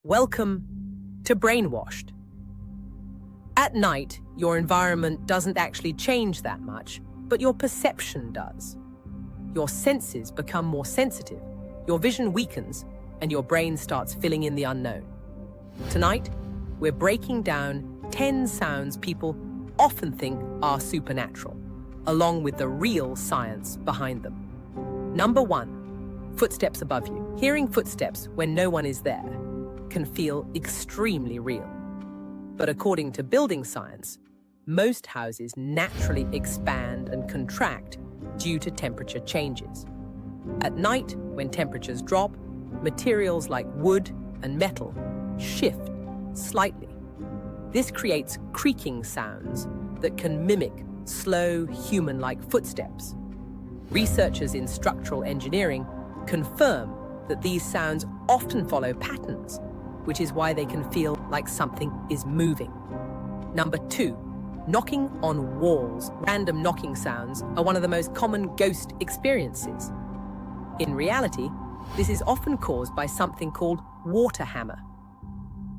Welcome to Brainwashed. At night, your environment doesn't actually change that much, but your perception does. Your senses become more sensitive, your vision weakens, and your brain starts filling in the unknown. Tonight, we're breaking down 10 sounds people often think are supernatural, along with the real science behind them. Number 1, footsteps above you. Hearing footsteps when no one is there can feel extremely real. But according to building science, most houses naturally expand and contract due to temperature changes. At night, when temperatures drop, materials like wood and metal shift slightly. This creates creaking sounds that can mimic slow, human-like footsteps. Researchers in structural engineering confirm that these sounds often follow patterns, which is why they can feel like something is moving. Number 2, knocking on walls. Random knocking sounds are one of the most common ghost experiences. In reality, this is often caused by something called water hammer.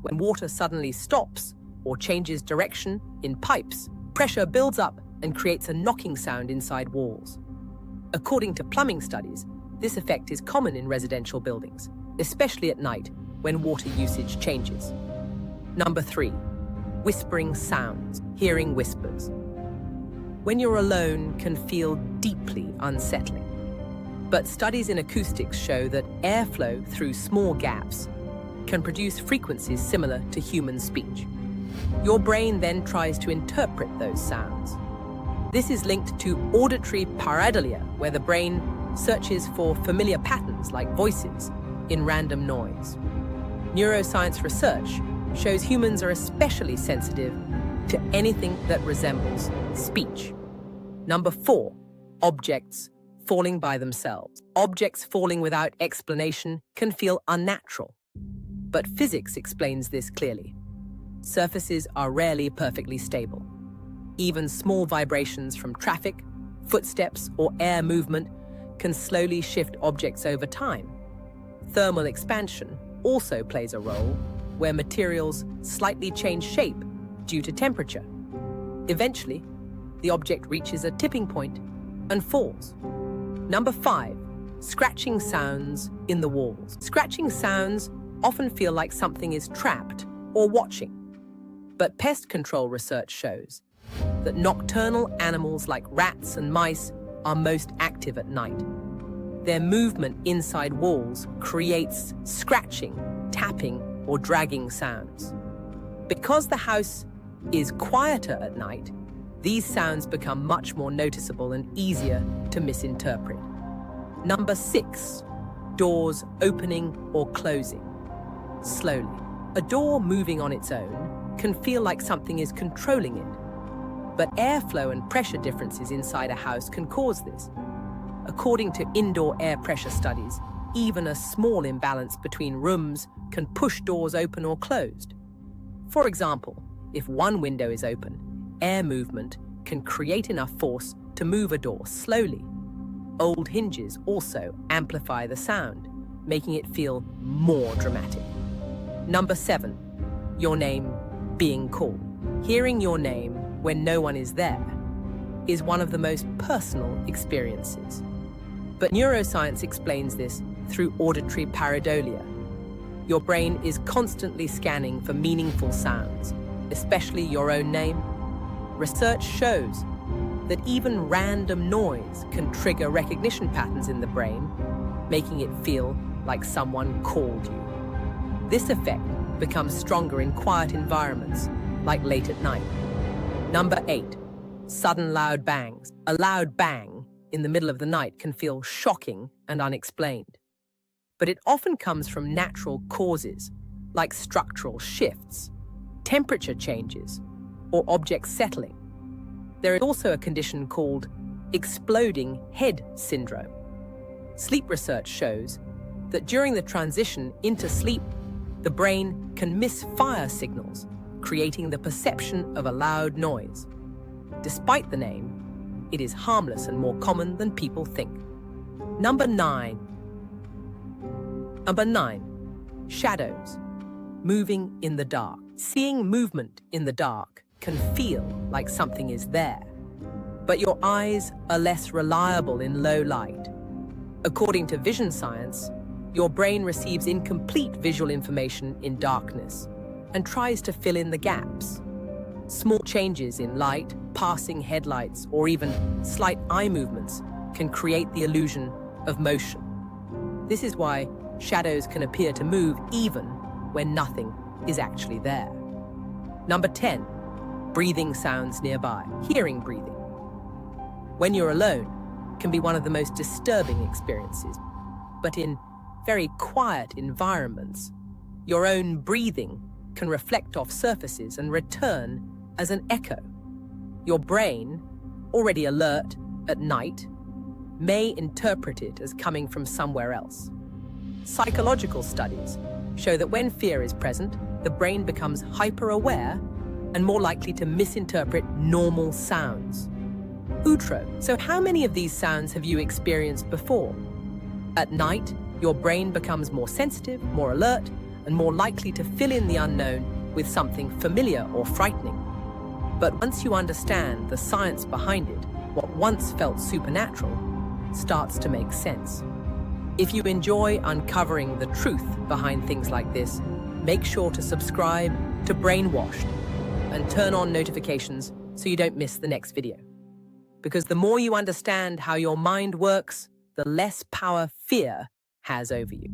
When water suddenly stops or changes direction in pipes, pressure builds up and creates a knocking sound inside walls. According to plumbing studies, this effect is common in residential buildings, especially at night when water usage changes. Number 3, whispering sounds. Hearing whispers when you're alone can feel deeply unsettling. But studies in acoustics show that airflow through small gaps can produce frequencies similar to human speech. Your brain then tries to interpret those sounds. This is linked to auditory pareidolia, where the brain searches for familiar patterns like voices in random noise. Neuroscience research shows humans are especially sensitive to anything that resembles speech. Number 4, objects falling by themselves. Objects falling without explanation can feel unnatural, but physics explains this clearly. Surfaces are rarely perfectly stable. Even small vibrations from traffic, footsteps, or air movement can slowly shift objects over time. Thermal expansion also plays a role, where materials slightly change shape due to temperature. Eventually, the object reaches a tipping point and falls. Number 5, scratching sounds in the walls. Scratching sounds often feel like something is trapped or watching. But pest control research shows that nocturnal animals like rats and mice are most active at night. Their movement inside walls creates scratching, tapping, or dragging sounds. Because the house is quieter at night, these sounds become much more noticeable and easier to misinterpret. Number 6, doors opening or closing slowly. A door moving on its own can feel like something is controlling it, but airflow and pressure differences inside a house can cause this. According to indoor air pressure studies, even a small imbalance between rooms can push doors open or closed. For example, if one window is open, air movement can create enough force to move a door slowly. Old hinges also amplify the sound, making it feel more dramatic. Number 7, your name being called. Hearing your name when no one is there is one of the most personal experiences. But neuroscience explains this through auditory pareidolia. Your brain is constantly scanning for meaningful sounds, especially your own name. Research shows that even random noise can trigger recognition patterns in the brain, making it feel like someone called you. This effect becomes stronger in quiet environments, like late at night. Number 8, sudden loud bangs. A loud bang in the middle of the night can feel shocking and unexplained. But it often comes from natural causes, like structural shifts, temperature changes, or objects settling. There is also a condition called exploding head syndrome. Sleep research shows that during the transition into sleep, the brain can miss fire signals, creating the perception of a loud noise. Despite the name, it is harmless and more common than people think. Number 9, shadows. moving in the dark. Seeing movement in the dark can feel like something is there, but your eyes are less reliable in low light. According to vision science, your brain receives incomplete visual information in darkness and tries to fill in the gaps. Small changes in light, passing headlights, or even slight eye movements can create the illusion of motion. This is why shadows can appear to move even when nothing is actually there. Number 10, breathing sounds nearby. Hearing breathing, when you're alone, can be one of the most disturbing experiences. But in very quiet environments, your own breathing can reflect off surfaces and return as an echo. Your brain, already alert at night, may interpret it as coming from somewhere else. Psychological studies show that when fear is present, the brain becomes hyper-aware and more likely to misinterpret normal sounds. Outro. So how many of these sounds have you experienced before? At night, your brain becomes more sensitive, more alert, and more likely to fill in the unknown with something familiar or frightening. But once you understand the science behind it, what once felt supernatural starts to make sense. If you enjoy uncovering the truth behind things like this, make sure to subscribe to Brainwashed and turn on notifications so you don't miss the next video. Because the more you understand how your mind works, the less power fear has over you.